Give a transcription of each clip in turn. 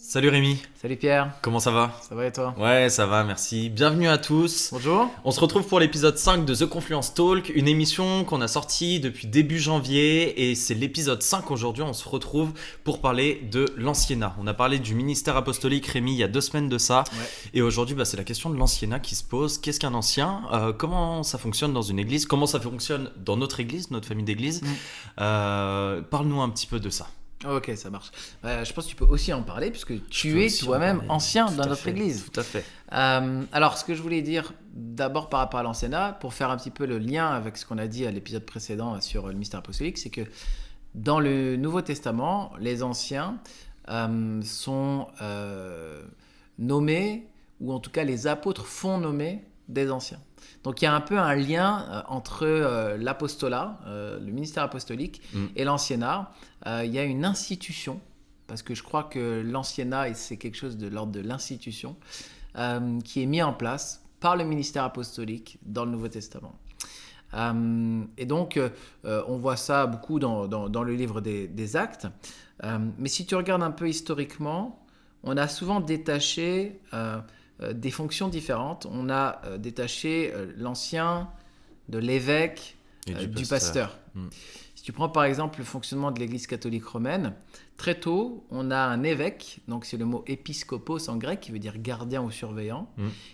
Salut Rémi, Salut Pierre, comment ça va? ça va et toi? Ouais, ça va, merci. Bienvenue à tous. Bonjour. On se retrouve pour l'épisode 5 de The Confluence Talk, une émission qu'on a sortie depuis début janvier et c'est l'épisode 5 aujourd'hui. On se retrouve pour parler de l'anciennat. On a parlé du ministère apostolique, Rémi, il y a 2 semaines de ça. Ouais. Et aujourd'hui, c'est la question de l'anciennat qui se pose. Qu'est-ce qu'un ancien? Comment ça fonctionne dans une église? Comment ça fonctionne dans notre église, notre famille d'église? Parle-nous un petit peu de ça. Ok, ça marche. Je pense que tu peux aussi en parler puisque peux tu es aussi en toi-même parler. ancien Tout dans à notre fait, église. Tout à fait. Alors, ce que je voulais dire d'abord par rapport à l'anciennat, pour faire un petit peu le lien avec ce qu'on a dit à l'épisode précédent sur le mystère apostolique, c'est que dans le Nouveau Testament, les anciens sont nommés, ou en tout cas les apôtres font nommer des anciens. Donc il y a un peu un lien entre l'apostolat, le ministère apostolique, et l'anciennat. Il y a une institution, parce que je crois que l'anciennat, c'est quelque chose de l'ordre de l'institution, qui est mis en place par le ministère apostolique dans le Nouveau Testament. Et donc, on voit ça beaucoup dans le livre des Actes. Mais si tu regardes un peu historiquement, on a souvent détaché des fonctions différentes. On a détaché l'ancien de l'évêque Et du pasteur. Si tu prends par exemple le fonctionnement de l'Église catholique romaine, très tôt, on a un évêque, donc c'est le mot épiscopos en grec, qui veut dire gardien ou surveillant,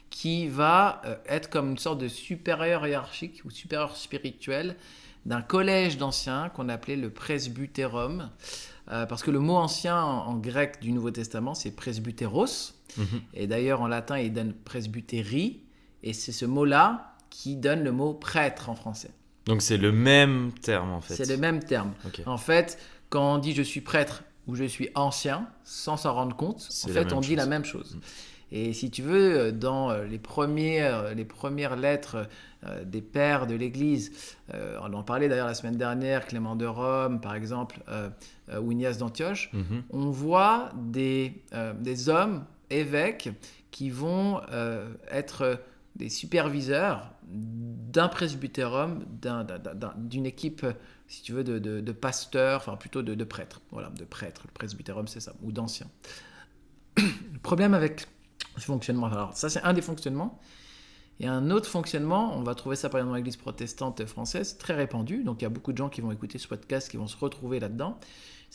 qui va être comme une sorte de supérieur hiérarchique ou supérieur spirituel d'un collège d'anciens qu'on appelait le presbytérum, parce que le mot ancien en grec du Nouveau Testament, c'est presbyteros, et d'ailleurs en latin, il donne presbytérie, et c'est ce mot-là qui donne le mot prêtre en français. Donc c'est le même terme en fait. C'est le même terme. Ok. En fait, quand on dit je suis prêtre ou je suis ancien, sans s'en rendre compte, C'est en la fait, même on dit chose. la même chose. Et si tu veux, dans les premières lettres des pères de l'Église, on en parlait d'ailleurs la semaine dernière, Clément de Rome, par exemple, ou Ignace d'Antioche, on voit des hommes, évêques, qui vont être des superviseurs d'un presbytérum, d'une équipe, si tu veux, de pasteurs, enfin plutôt de prêtres. Voilà, de prêtres, le presbytérum, c'est ça, ou d'anciens. Le problème avec ce fonctionnement, alors ça c'est un des fonctionnements, et un autre fonctionnement, on va trouver ça par exemple dans l'église protestante française, très répandu, donc il y a beaucoup de gens qui vont écouter ce podcast, qui vont se retrouver là-dedans.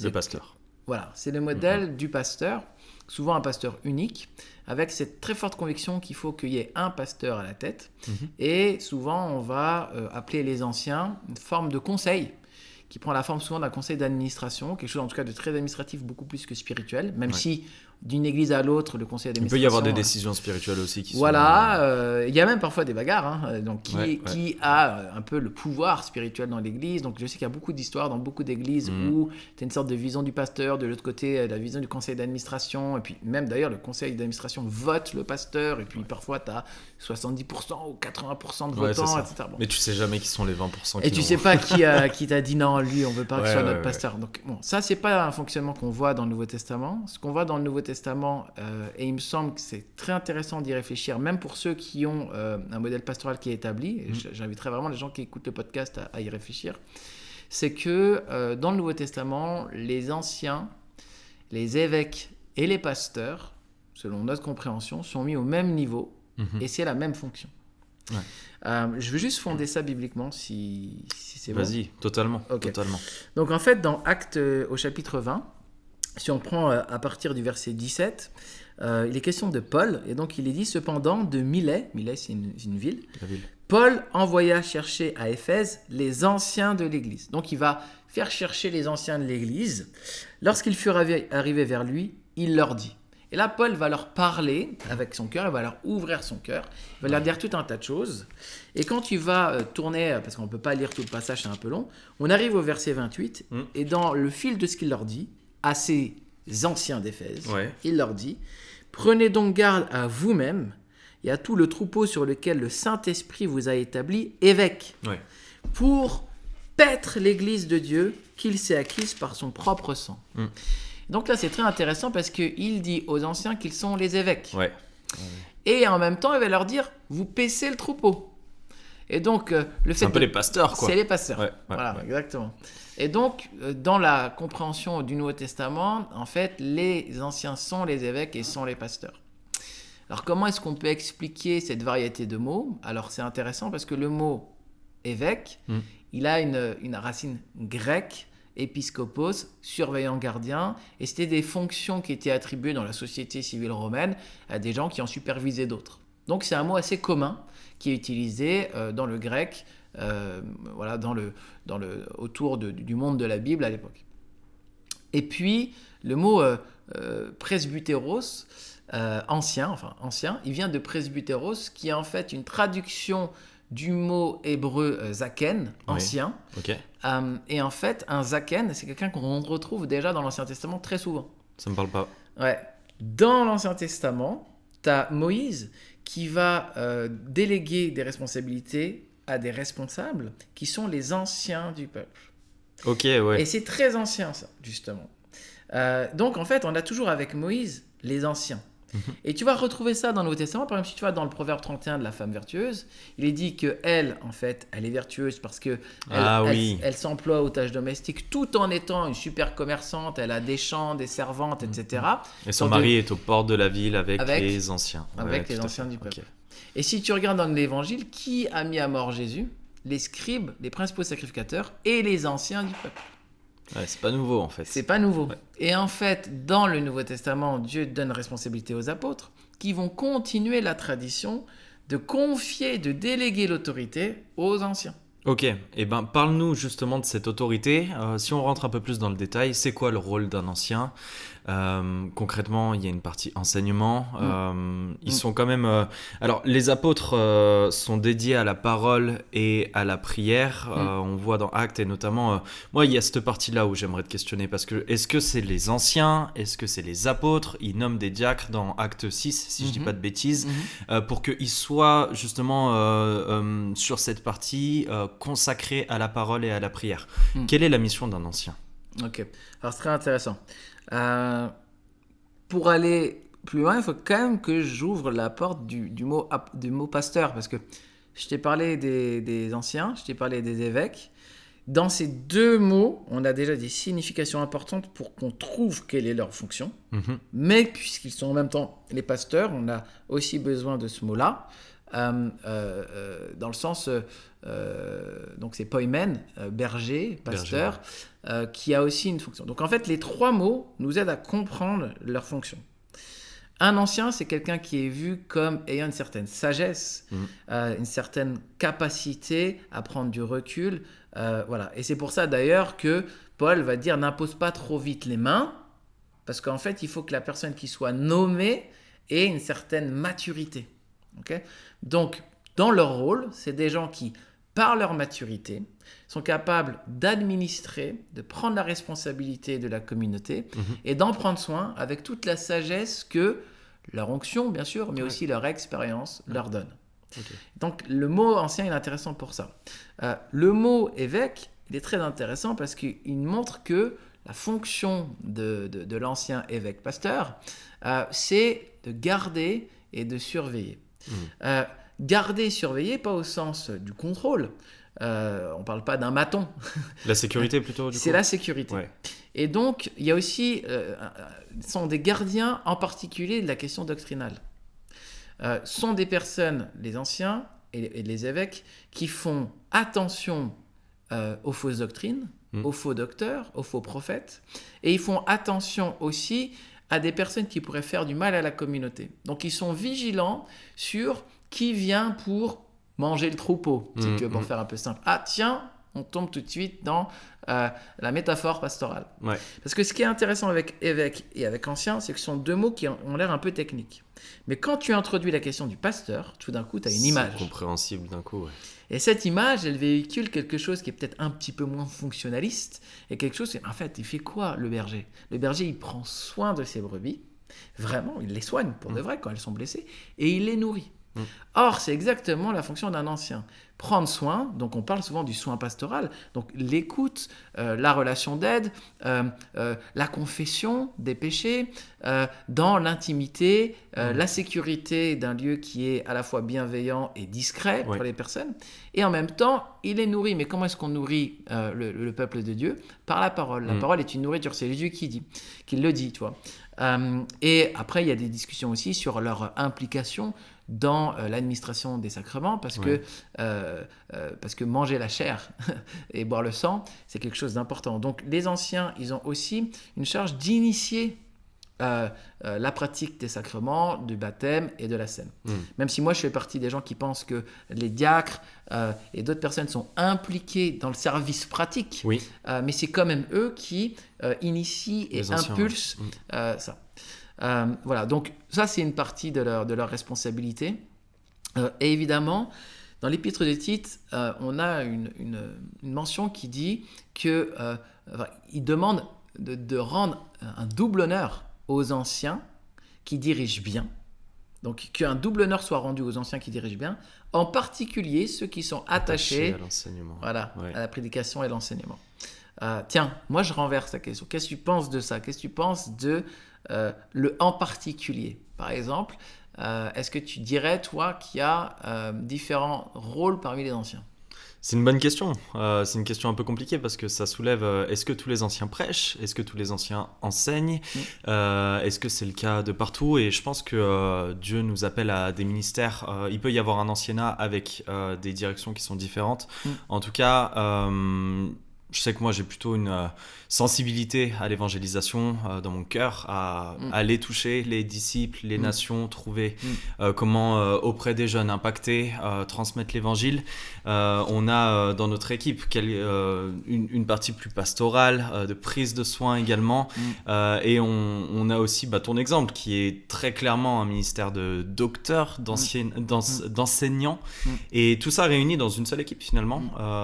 Le pasteur. Voilà, c'est le modèle du pasteur, souvent un pasteur unique, avec cette très forte conviction qu'il faut qu'il y ait un pasteur à la tête. Et souvent, on va appeler les anciens une forme de conseil, qui prend la forme souvent d'un conseil d'administration, quelque chose en tout cas de très administratif, beaucoup plus que spirituel, même si d'une église à l'autre, le conseil Il d'administration... peut y avoir des décisions spirituelles aussi qui Voilà, il y a même parfois des bagarres, donc Ouais. qui a un peu le pouvoir spirituel dans l'église. Donc je sais qu'il y a beaucoup d'histoires dans beaucoup d'églises où tu as une sorte de vision du pasteur, de l'autre côté la vision du conseil d'administration, et puis même d'ailleurs le conseil d'administration vote le pasteur, et puis parfois tu as 70% ou 80% de votants, etc. Bon. Mais tu sais jamais qui sont les 20% qui Et tu sais pas qui t'a dit non, lui on veut pas que ce soit notre pasteur. Donc bon, ça c'est pas un fonctionnement qu'on voit dans le Nouveau Testament. Ce qu'on voit dans le Nouveau Testament, et il me semble que c'est très intéressant d'y réfléchir, même pour ceux qui ont un modèle pastoral qui est établi, et j'inviterais vraiment les gens qui écoutent le podcast à y réfléchir, c'est que dans le Nouveau Testament, les anciens, les évêques et les pasteurs, selon notre compréhension, sont mis au même niveau, et c'est la même fonction. Je veux juste fonder ça bibliquement, si c'est bon. Vas-y, totalement, Okay. totalement. Donc en fait, dans Actes au chapitre 20, si on prend à partir du verset 17, il est question de Paul, et donc il est dit cependant de Milet c'est une ville, La ville. Paul envoya chercher à Éphèse les anciens de l'église. Donc il va faire chercher les anciens de l'église. Lorsqu'ils furent arrivés vers lui, il leur dit. Et là, Paul va leur parler avec son cœur, il va leur ouvrir son cœur, il va leur dire tout un tas de choses. Et quand tu vas tourner, parce qu'on ne peut pas lire tout le passage, c'est un peu long, on arrive au verset 28, et dans le fil de ce qu'il leur dit, à ces anciens d'Éphèse, il leur dit « Prenez donc garde à vous-même et à tout le troupeau sur lequel le Saint-Esprit vous a établi évêque, pour paître l'Église de Dieu qu'il s'est acquise par son propre sang. » Donc là, c'est très intéressant parce qu'il dit aux anciens qu'ils sont les évêques. Et en même temps, il va leur dire, vous paissez le troupeau. Et donc, le fait C'est un peu les pasteurs, quoi. C'est les pasteurs. Ouais, Voilà, exactement. Et donc, dans la compréhension du Nouveau Testament, en fait, les anciens sont les évêques et sont les pasteurs. Alors, comment est-ce qu'on peut expliquer cette variété de mots ? Alors, c'est intéressant parce que le mot évêque, il a une racine grecque, épiscopos, surveillant gardien, et c'était des fonctions qui étaient attribuées dans la société civile romaine à des gens qui en supervisaient d'autres. Donc, c'est un mot assez commun qui est utilisé dans le grec, voilà, autour du monde de la Bible à l'époque. Et puis, le mot presbytéros, ancien, il vient de presbytéros, qui est en fait une traduction du mot hébreu zaken, ancien. Ok. Et en fait, un zaken, c'est quelqu'un qu'on retrouve déjà dans l'Ancien Testament très souvent. Ça me parle pas. Ouais. Dans l'Ancien Testament, tu as Moïse qui va déléguer des responsabilités à des responsables qui sont les anciens du peuple. Ok, ouais. Et c'est très ancien, ça, justement. Donc, en fait, on a toujours avec Moïse les anciens. Et tu vas retrouver ça dans le Nouveau Testament. Par exemple, si tu vas dans le Proverbe 31 de la femme vertueuse, il est dit qu'elle, en fait, elle est vertueuse parce qu'elle elle s'emploie aux tâches domestiques tout en étant une super commerçante. Elle a des champs, des servantes, etc. Et son mari est aux portes de la ville avec les anciens. Avec les anciens du peuple. Okay. Et si tu regardes dans l'Évangile, qui a mis à mort Jésus ? Les scribes, les principaux sacrificateurs et les anciens du peuple. Ouais, c'est pas nouveau en fait. C'est pas nouveau. Ouais. Et en fait, dans le Nouveau Testament, Dieu donne responsabilité aux apôtres qui vont continuer la tradition de confier, de déléguer l'autorité aux anciens. Ok, et ben parle-nous justement de cette autorité. Si on rentre un peu plus dans le détail, c'est quoi le rôle d'un ancien ? Concrètement, il y a une partie enseignement. Ils sont quand même. Alors, les apôtres sont dédiés à la parole et à la prière. On voit dans Actes et notamment. Moi, il y a cette partie-là où j'aimerais te questionner parce que est-ce que c'est les anciens ? Est-ce que c'est les apôtres ? Ils nomment des diacres dans Acte 6, si je dis pas de bêtises, pour qu'ils soient justement sur cette partie consacrés à la parole et à la prière. Quelle est la mission d'un ancien ? Ok, alors c'est très intéressant. Pour aller plus loin, il faut quand même que j'ouvre la porte du mot pasteur, parce que je t'ai parlé des anciens, je t'ai parlé des évêques. Dans ces deux mots, on a déjà des significations importantes pour qu'on trouve quelle est leur fonction. Mais puisqu'ils sont en même temps les pasteurs, on a aussi besoin de ce mot-là. Dans le sens, donc c'est poimen, berger, pasteur, qui a aussi une fonction. Donc en fait, les trois mots nous aident à comprendre leur fonction. Un ancien, c'est quelqu'un qui est vu comme ayant une certaine sagesse, une certaine capacité à prendre du recul. Voilà. Et c'est pour ça d'ailleurs que Paul va dire n'impose pas trop vite les mains, parce qu'en fait, il faut que la personne qui soit nommée ait une certaine maturité. Okay ? Donc, dans leur rôle, c'est des gens qui, par leur maturité, sont capables d'administrer, de prendre la responsabilité de la communauté et d'en prendre soin avec toute la sagesse que leur onction, bien sûr, mais aussi leur expérience leur donne. Okay. Donc, le mot ancien est intéressant pour ça. Le mot évêque, il est très intéressant parce qu'il montre que la fonction de l'ancien évêque-pasteur, c'est de garder et de surveiller. Garder, surveiller, pas au sens du contrôle. On ne parle pas d'un maton. La sécurité plutôt, du coup. C'est la sécurité. Ouais. Et donc, il y a aussi, sont des gardiens en particulier de la question doctrinale. Sont des personnes, les anciens et les évêques, qui font attention aux fausses doctrines, aux faux docteurs, aux faux prophètes, et ils font attention aussi à des personnes qui pourraient faire du mal à la communauté. Donc, ils sont vigilants sur qui vient pour manger le troupeau, si tu veux, pour faire un peu simple. Ah, tiens, on tombe tout de suite dans la métaphore pastorale. Ouais. Parce que ce qui est intéressant avec évêque et avec ancien, c'est que ce sont deux mots qui ont l'air un peu techniques. Mais quand tu introduis la question du pasteur, tout d'un coup, tu as une image. C'est compréhensible d'un coup, ouais. Et cette image, elle véhicule quelque chose qui est peut-être un petit peu moins fonctionnaliste. Et quelque chose, en fait, il fait quoi, le berger ? Le berger, il prend soin de ses brebis. Vraiment, il les soigne pour de vrai quand elles sont blessées. Et il les nourrit. Or, c'est exactement la fonction d'un ancien. prendre soin, donc on parle souvent du soin pastoral, donc l'écoute, la relation d'aide, la confession des péchés, dans l'intimité, la sécurité d'un lieu qui est à la fois bienveillant et discret pour les personnes, et en même temps, il est nourri. Mais comment est-ce qu'on nourrit le peuple de Dieu? Par la parole. La parole est une nourriture, c'est Jésus qui le dit, tu vois. Et après, il y a des discussions aussi sur leur implication dans l'administration des sacrements, parce que manger la chair et boire le sang, c'est quelque chose d'important. Donc les anciens, ils ont aussi une charge d'initier la pratique des sacrements, du baptême et de la scène. Même si moi je fais partie des gens qui pensent que les diacres et d'autres personnes sont impliqués dans le service pratique, mais c'est quand même eux qui initient et impulsent ça. Voilà, donc ça c'est une partie de leur responsabilité. Et évidemment, dans l'épître de Tite, on a une mention qui dit qu'il demande de rendre un double honneur aux anciens qui dirigent bien. Donc qu'un double honneur soit rendu aux anciens qui dirigent bien, en particulier ceux qui sont attachés à l'enseignement. À la prédication et l'enseignement. Tiens, moi je renverse la question. Qu'est-ce que tu penses de ça? Qu'est-ce que tu penses de le en particulier? Par exemple, est-ce que tu dirais, toi, qu'il y a différents rôles parmi les anciens? C'est une bonne question. C'est une question un peu compliquée parce que ça soulève est-ce que tous les anciens prêchent? Est-ce que tous les anciens enseignent? Est-ce que c'est le cas de partout? Et je pense que Dieu nous appelle à des ministères. Il peut y avoir un anciennat avec des directions qui sont différentes. En tout cas, je sais que moi j'ai plutôt une sensibilité à l'évangélisation dans mon cœur, à aller toucher les disciples, les nations, trouver comment auprès des jeunes impacter, transmettre l'évangile. On a dans notre équipe une partie plus pastorale, de prise de soins également, et on a aussi ton exemple qui est très clairement un ministère de docteurs, d'enseignants, et tout ça réuni dans une seule équipe finalement.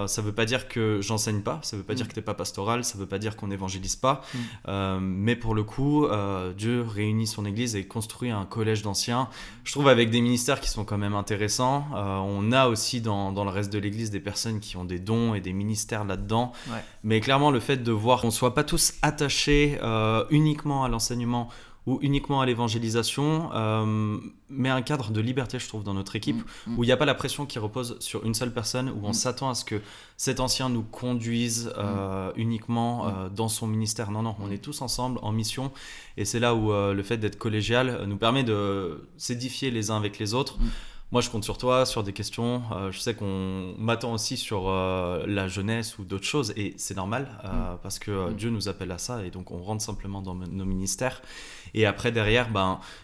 Ça veut pas dire que j'enseigne pas, ça veut pas dire que t'es pas pastoral, ça veut pas dire qu'on n'évangélise pas, mais pour le coup Dieu réunit son église et construit un collège d'anciens, je trouve, avec des ministères qui sont quand même intéressants. On a aussi dans le reste de l'église des personnes qui ont des dons et des ministères là-dedans, mais clairement le fait de voir qu'on soit pas tous attachés uniquement à l'enseignement ou uniquement à l'évangélisation, met un cadre de liberté, je trouve, dans notre équipe, où il n'y a pas la pression qui repose sur une seule personne, où on s'attend à ce que cet ancien nous conduise uniquement dans son ministère. Non, on est tous ensemble en mission, et c'est là où le fait d'être collégial nous permet de s'édifier les uns avec les autres. Moi, je compte sur toi, sur des questions. Je sais qu'on m'attend aussi sur la jeunesse ou d'autres choses, et c'est normal, parce que Dieu nous appelle à ça, et donc on rentre simplement dans nos ministères. Et après, derrière,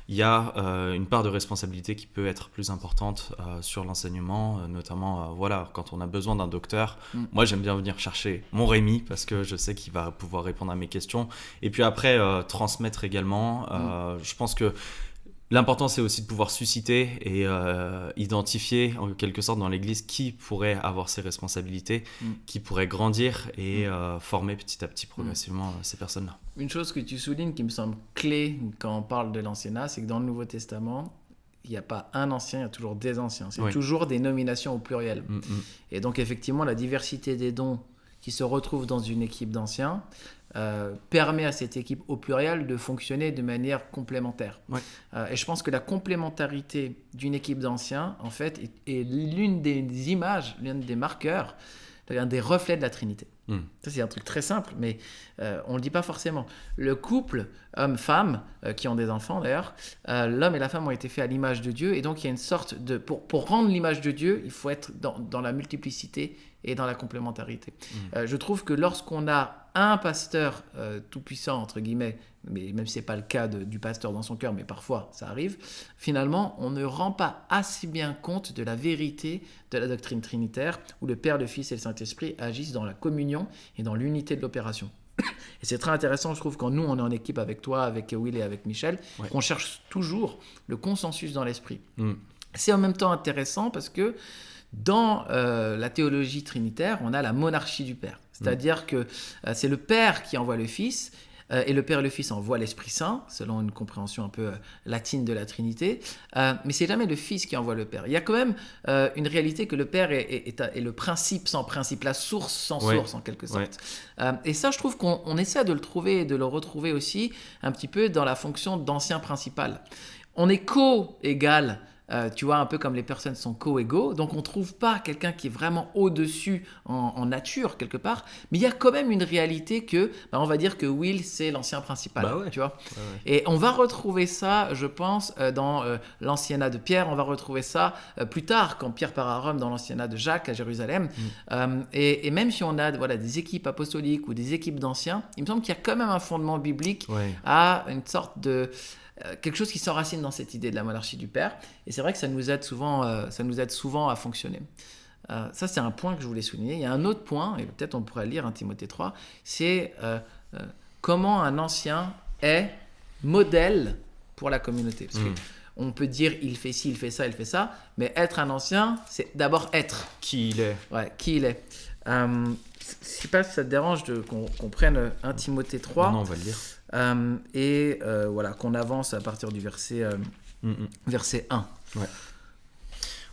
il y a une part de responsabilité qui peut être plus importante sur l'enseignement, notamment quand on a besoin d'un docteur. Moi, j'aime bien venir chercher mon Rémi, parce que je sais qu'il va pouvoir répondre à mes questions. Et puis après, transmettre également. Je pense que l'important, c'est aussi de pouvoir susciter et identifier en quelque sorte dans l'Église qui pourrait avoir ces responsabilités, qui pourrait grandir et former petit à petit progressivement ces personnes-là. Une chose que tu soulignes qui me semble clé quand on parle de l'anciennat, c'est que dans le Nouveau Testament, il n'y a pas un ancien, il y a toujours des anciens. C'est toujours des nominations au pluriel. Et donc effectivement, la diversité des dons qui se retrouvent dans une équipe d'anciens permet à cette équipe au pluriel de fonctionner de manière complémentaire. Et je pense que la complémentarité d'une équipe d'anciens, en fait, est l'une des images, l'un des marqueurs, l'un des reflets de la Trinité. Ça, c'est un truc très simple, mais on ne le dit pas forcément. Le couple homme-femme, qui ont des enfants d'ailleurs, l'homme et la femme ont été faits à l'image de Dieu, et donc il y a une sorte de... Pour rendre l'image de Dieu, il faut être dans la multiplicité et dans la complémentarité. Je trouve que lorsqu'on a un pasteur tout-puissant, entre guillemets, mais même si ce n'est pas le cas du pasteur dans son cœur, mais parfois ça arrive, finalement, on ne rend pas assez bien compte de la vérité de la doctrine trinitaire, où le Père, le Fils et le Saint-Esprit agissent dans la communion et dans l'unité de l'opération. Et c'est très intéressant, je trouve, quand nous, on est en équipe avec toi, avec Will et avec Michel, qu'on cherche toujours le consensus dans l'esprit. C'est en même temps intéressant parce que dans la théologie trinitaire, on a la monarchie du Père. C'est-à-dire que c'est le Père qui envoie le Fils, et le Père et le Fils envoient l'Esprit Saint, selon une compréhension un peu latine de la Trinité, mais c'est jamais le Fils qui envoie le Père. Il y a quand même une réalité que le Père est le principe sans principe, la source sans source en quelque sorte. Et ça, je trouve qu'on essaie de le trouver et de le retrouver aussi un petit peu dans la fonction d'ancien principal. On est co-égal, tu vois, un peu comme les personnes sont co-égaux, donc on ne trouve pas quelqu'un qui est vraiment au-dessus en nature, quelque part, mais il y a quand même une réalité que, on va dire que Will, c'est l'ancien principal, tu vois. Et on va retrouver ça, je pense, dans l'anciennat de Pierre, on va retrouver ça plus tard, quand Pierre part à Rome, dans l'anciennat de Jacques à Jérusalem. Et même si on a des équipes apostoliques ou des équipes d'anciens, il me semble qu'il y a quand même un fondement biblique à une sorte de... quelque chose qui s'enracine dans cette idée de la monarchie du Père. Et c'est vrai que ça nous aide souvent à fonctionner. Ça, c'est un point que je voulais souligner. Il y a un autre point, et peut-être on pourrait lire Timothée 3, c'est comment un ancien est modèle pour la communauté. Parce qu'on peut dire il fait ci, il fait ça, mais être un ancien, c'est d'abord être. Qui il est. Ouais, qui il est. Je ne sais pas si ça te dérange qu'on prenne 1 Timothée 3. Non, on va le lire. Voilà, qu'on avance à partir du verset 1.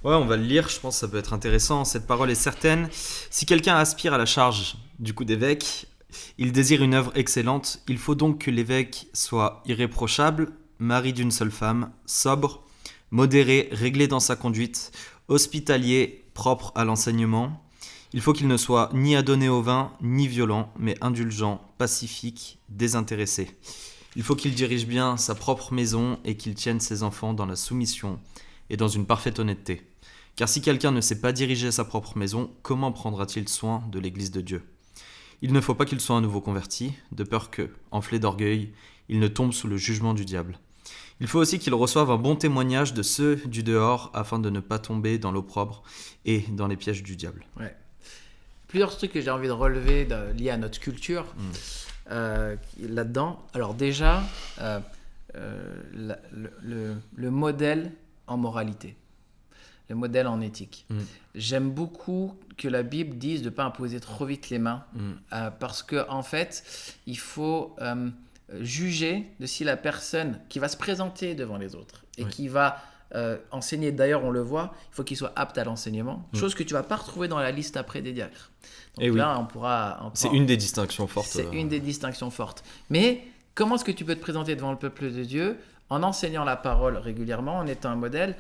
Ouais, on va le lire, je pense que ça peut être intéressant. Cette parole est certaine. Si quelqu'un aspire à la charge du coup d'évêque, il désire une œuvre excellente. Il faut donc que l'évêque soit irréprochable, mari d'une seule femme, sobre, modéré, réglé dans sa conduite, hospitalier, propre à l'enseignement. Il faut qu'il ne soit ni adonné au vin, ni violent, mais indulgent, pacifique, désintéressé. Il faut qu'il dirige bien sa propre maison et qu'il tienne ses enfants dans la soumission et dans une parfaite honnêteté. Car si quelqu'un ne sait pas diriger sa propre maison, comment prendra-t-il soin de l'Église de Dieu ? Il ne faut pas qu'il soit un nouveau converti, de peur que, enflé d'orgueil, il ne tombe sous le jugement du diable. Il faut aussi qu'il reçoive un bon témoignage de ceux du dehors, afin de ne pas tomber dans l'opprobre et dans les pièges du diable. Ouais. Plusieurs trucs que j'ai envie de relever liés à notre culture là-dedans. Alors déjà, le modèle en moralité, le modèle en éthique. J'aime beaucoup que la Bible dise de ne pas imposer trop vite les mains, parce qu'en fait, il faut juger de si la personne qui va se présenter devant les autres et qui va enseigner, d'ailleurs on le voit, il faut qu'il soit apte à l'enseignement, chose que tu ne vas pas retrouver dans la liste après des diacres. Donc là, on pourra c'est une des distinctions fortes. C'est une des distinctions fortes. Mais comment est-ce que tu peux te présenter devant le peuple de Dieu en enseignant la parole régulièrement, en étant un modèle,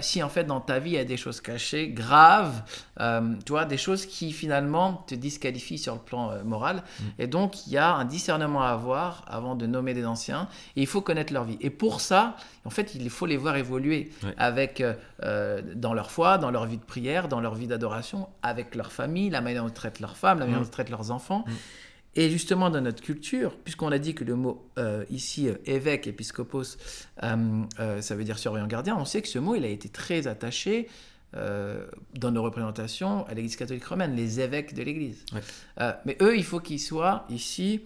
si en fait dans ta vie il y a des choses cachées, graves, tu vois, des choses qui finalement te disqualifient sur le plan moral. Et donc il y a un discernement à avoir avant de nommer des anciens, et il faut connaître leur vie. Et pour ça, en fait, il faut les voir évoluer avec, dans leur foi, dans leur vie de prière, dans leur vie d'adoration, avec leur famille, la manière dont ils traitent leurs femmes, la manière dont ils traitent leurs enfants. Et justement, dans notre culture, puisqu'on a dit que le mot ici, évêque, épiscopos, ça veut dire surveillant gardien, on sait que ce mot, il a été très attaché dans nos représentations à l'Église catholique romaine, les évêques de l'Église. Mais eux, il faut qu'ils soient ici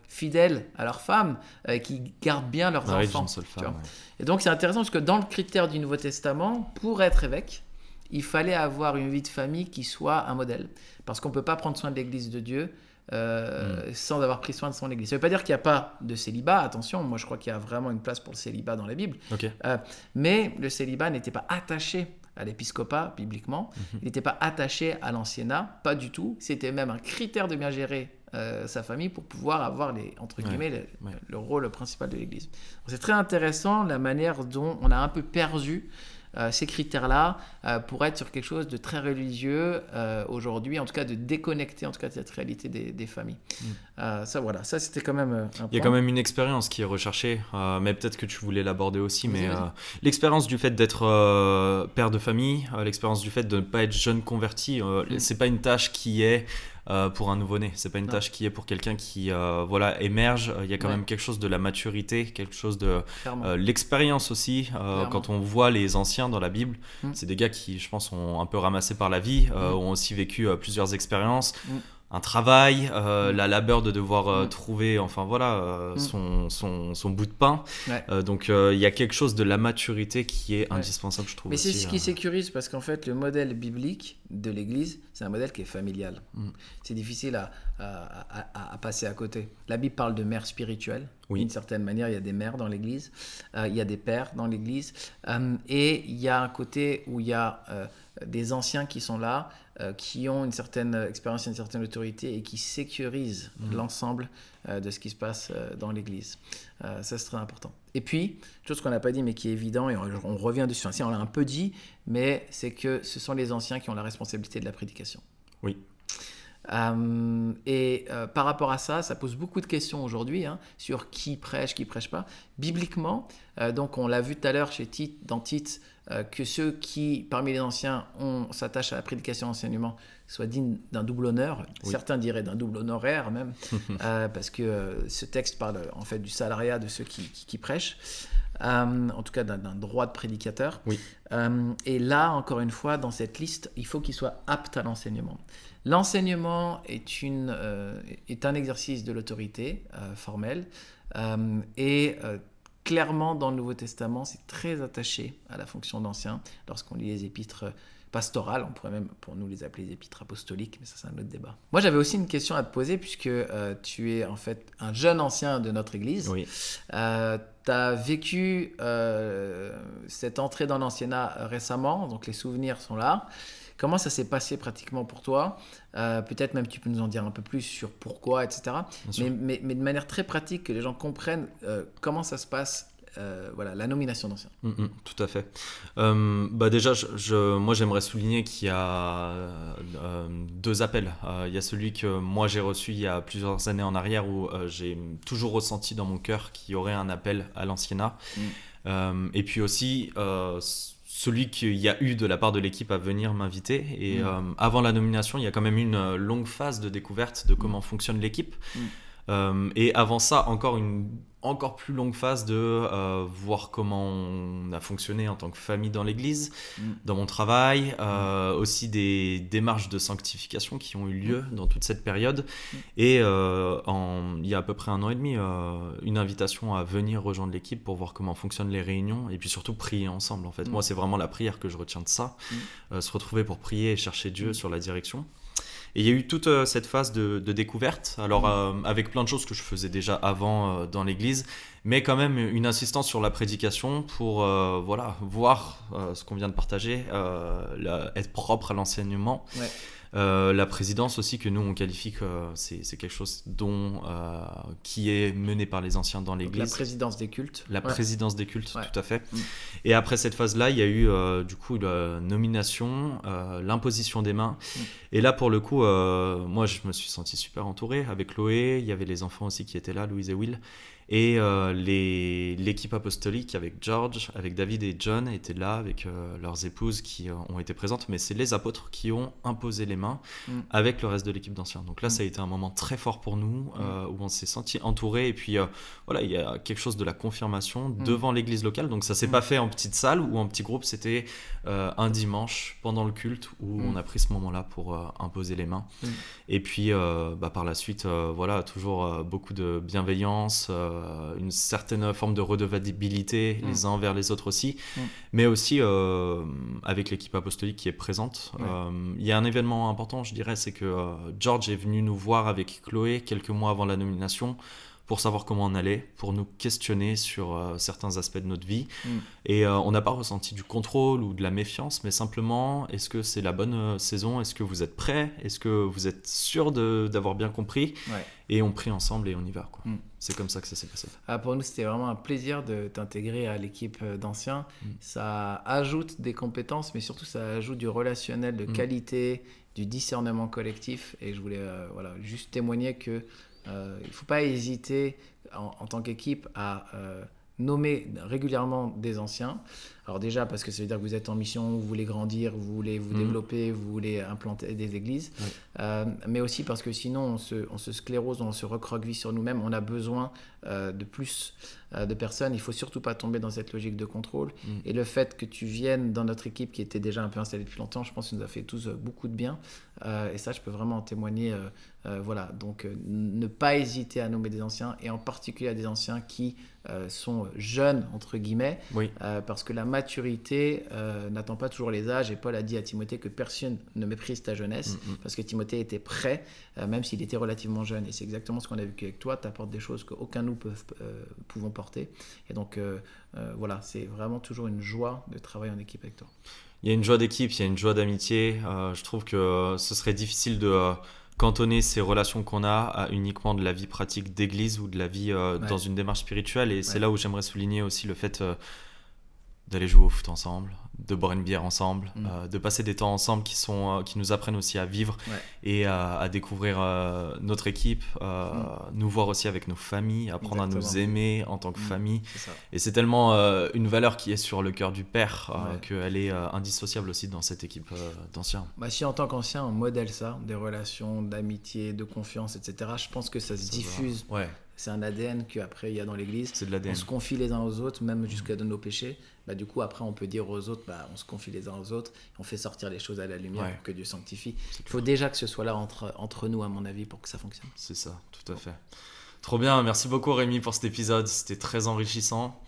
fidèles à leurs femmes, qui gardent bien leurs enfants. Et donc, c'est intéressant parce que dans le critère du Nouveau Testament, pour être évêque, il fallait avoir une vie de famille qui soit un modèle. Parce qu'on ne peut pas prendre soin de l'Église de Dieu sans avoir pris soin de son église. Ça ne veut pas dire qu'il n'y a pas de célibat, attention, moi je crois qu'il y a vraiment une place pour le célibat dans la Bible, mais le célibat n'était pas attaché à l'épiscopat bibliquement, il n'était pas attaché à l'anciennat, pas du tout, c'était même un critère de bien gérer sa famille pour pouvoir avoir entre guillemets, le rôle principal de l'église. Donc, c'est très intéressant la manière dont on a un peu perdu ces critères-là pour être sur quelque chose de très religieux aujourd'hui, en tout cas de déconnecter en tout cas de cette réalité des familles. Ça c'était quand même un point. Il y a quand même une expérience qui est recherchée, mais peut-être que tu voulais l'aborder aussi, mais l'expérience du fait d'être père de famille, l'expérience du fait de ne pas être jeune converti, c'est pas une tâche qui est pour un nouveau-né, c'est pas une tâche qui est pour quelqu'un qui émerge. Il y a quand même quelque chose de la maturité, quelque chose de l'expérience aussi. Quand on voit les anciens dans la Bible, c'est des gars qui, je pense, ont un peu ramassé par la vie, ont aussi vécu plusieurs expériences, un travail, la labeur de devoir trouver, son bout de pain. Donc il y a quelque chose de la maturité qui est indispensable, je trouve. Mais aussi, c'est ce qui sécurise, parce qu'en fait, le modèle biblique de l'Église, c'est un modèle qui est familial. C'est difficile à passer à côté. La Bible parle de mères spirituelles. Oui. D'une certaine manière, il y a des mères dans l'Église, il y a des pères dans l'Église, et il y a un côté où il y a des anciens qui sont là, qui ont une certaine expérience, une certaine autorité et qui sécurisent l'ensemble de ce qui se passe dans l'Église. Ça, c'est très important. Et puis, chose qu'on n'a pas dit mais qui est évident, et on revient dessus, on l'a un peu dit, mais c'est que ce sont les anciens qui ont la responsabilité de la prédication. Oui. Par rapport à ça, ça pose beaucoup de questions aujourd'hui sur qui prêche pas. Bibliquement, donc on l'a vu tout à l'heure chez Tite, dans Tite, que ceux qui, parmi les anciens, s'attachent à la prédication et l'enseignement soient dignes d'un double honneur. Oui. Certains diraient d'un double honoraire même, parce que ce texte parle en fait du salariat de ceux qui prêchent. En tout cas d'un droit de prédicateur. Oui. Et là, encore une fois, dans cette liste, il faut qu'il soit apte à l'enseignement. L'enseignement est un exercice de l'autorité formelle et clairement dans le Nouveau Testament, c'est très attaché à la fonction d'ancien. Lorsqu'on lit les épîtres pastorales, on pourrait même pour nous les appeler les épîtres apostoliques, mais ça c'est un autre débat. Moi j'avais aussi une question à te poser puisque tu es en fait un jeune ancien de notre Église. Oui. Tu as vécu cette entrée dans l'anciennat récemment, donc les souvenirs sont là. Comment ça s'est passé pratiquement pour toi ? Peut-être même tu peux nous en dire un peu plus sur pourquoi, etc. Mais de manière très pratique, que les gens comprennent comment ça se passe, la nomination d'ancien. Tout à fait. Déjà, moi j'aimerais souligner qu'il y a deux appels. Il y a celui que moi j'ai reçu il y a plusieurs années en arrière où j'ai toujours ressenti dans mon cœur qu'il y aurait un appel à l'anciennat. Et puis aussi celui qu'il y a eu de la part de l'équipe à venir m'inviter. Et avant la nomination, il y a quand même eu une longue phase de découverte de comment fonctionne l'équipe. Et avant ça, encore plus longue phase de voir comment on a fonctionné en tant que famille dans l'église, dans mon travail, aussi des démarches de sanctification qui ont eu lieu dans toute cette période. Et il y a à peu près 1 an et demi, une invitation à venir rejoindre l'équipe pour voir comment fonctionnent les réunions et puis surtout prier ensemble. En fait. Moi, c'est vraiment la prière que je retiens de ça, se retrouver pour prier et chercher Dieu sur la direction. Et il y a eu toute cette phase de découverte, alors avec plein de choses que je faisais déjà avant dans l'église, mais quand même une insistance sur la prédication pour voir ce qu'on vient de partager, être propre à l'enseignement. Ouais. La présidence aussi, que nous on qualifie que c'est quelque chose qui est mené par les anciens dans l'église. Donc la présidence des cultes. La présidence des cultes, tout à fait. Et après cette phase-là, il y a eu du coup la nomination, l'imposition des mains. Et là pour le coup, moi je me suis senti super entouré avec Chloé, il y avait les enfants aussi qui étaient là, Louise et Will. Et l'équipe apostolique avec George, avec David et John étaient là avec leurs épouses qui ont été présentes, mais c'est les apôtres qui ont imposé les mains avec le reste de l'équipe d'anciens. Donc là, ça a été un moment très fort pour nous où on s'est senti entouré et puis il y a quelque chose de la confirmation devant l'église locale. Donc ça s'est pas fait en petite salle ou en petit groupe, c'était un dimanche pendant le culte où on a pris ce moment-là pour imposer les mains. Et puis par la suite, toujours beaucoup de bienveillance, une certaine forme de redevabilité les uns envers les autres aussi, mais aussi avec l'équipe apostolique qui est présente. Il y a un événement important, je dirais, c'est que George est venu nous voir avec Chloé quelques mois avant la nomination pour savoir comment on allait, pour nous questionner sur certains aspects de notre vie. Et on n'a pas ressenti du contrôle ou de la méfiance, mais simplement, est-ce que c'est la bonne saison ? Est-ce que vous êtes prêts ? Est-ce que vous êtes sûr d'avoir bien compris ? Et on prie ensemble et on y va, quoi. C'est comme ça que ça s'est passé. Pour nous, c'était vraiment un plaisir de t'intégrer à l'équipe d'anciens. Ça ajoute des compétences, mais surtout ça ajoute du relationnel, de qualité, du discernement collectif. Et je voulais juste témoigner que il ne faut pas hésiter en tant qu'équipe à nommer régulièrement des anciens. Alors déjà parce que ça veut dire que vous êtes en mission, vous voulez grandir, vous voulez vous développer, vous voulez implanter des églises, mais aussi parce que sinon on se sclérose, on se recroqueville sur nous-mêmes, on a besoin de plus de personnes. Il ne faut surtout pas tomber dans cette logique de contrôle. Et le fait que tu viennes dans notre équipe qui était déjà un peu installée depuis longtemps, je pense que ça nous a fait tous beaucoup de bien. Et ça, je peux vraiment en témoigner. Donc ne pas hésiter à nommer des anciens, et en particulier à des anciens qui sont jeunes, entre guillemets, parce que la maturité n'attend pas toujours les âges. Et Paul a dit à Timothée que personne ne méprise ta jeunesse, parce que Timothée était prêt, même s'il était relativement jeune. Et c'est exactement ce qu'on a vécu avec toi. Tu apportes des choses qu'aucun de nous pouvons porter. Et donc, voilà, c'est vraiment toujours une joie de travailler en équipe avec toi. Il y a une joie d'équipe, il y a une joie d'amitié. Je trouve que ce serait difficile de cantonner ces relations qu'on a à uniquement de la vie pratique d'église ou de la vie dans une démarche spirituelle. Et c'est là où j'aimerais souligner aussi le fait d'aller jouer au foot ensemble, de boire une bière ensemble, de passer des temps ensemble qui nous apprennent aussi à vivre et à découvrir notre équipe, nous voir aussi avec nos familles, apprendre à nous aimer en tant que famille. Et c'est tellement une valeur qui est sur le cœur du Père qu'elle est indissociable aussi dans cette équipe d'anciens. Si en tant qu'ancien on modèle ça, des relations d'amitié, de confiance, etc., je pense que ça se diffuse. C'est un ADN qu'après il y a dans l'église. C'est de l'ADN. On se confie les uns aux autres, même jusqu'à de nos péchés. Du coup, après, on peut dire aux autres, on se confie les uns aux autres, on fait sortir les choses à la lumière pour que Dieu sanctifie. Il faut déjà que ce soit là entre nous, à mon avis, pour que ça fonctionne. C'est ça, tout à fait. Trop bien, merci beaucoup Rémi pour cet épisode, c'était très enrichissant.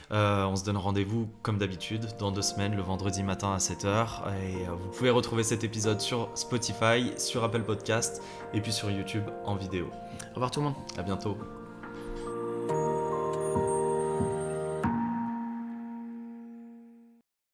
On se donne rendez-vous comme d'habitude dans 2 semaines, le vendredi matin à 7h. Et vous pouvez retrouver cet épisode sur Spotify, sur Apple Podcast et puis sur YouTube en vidéo. Au revoir tout le monde. À bientôt.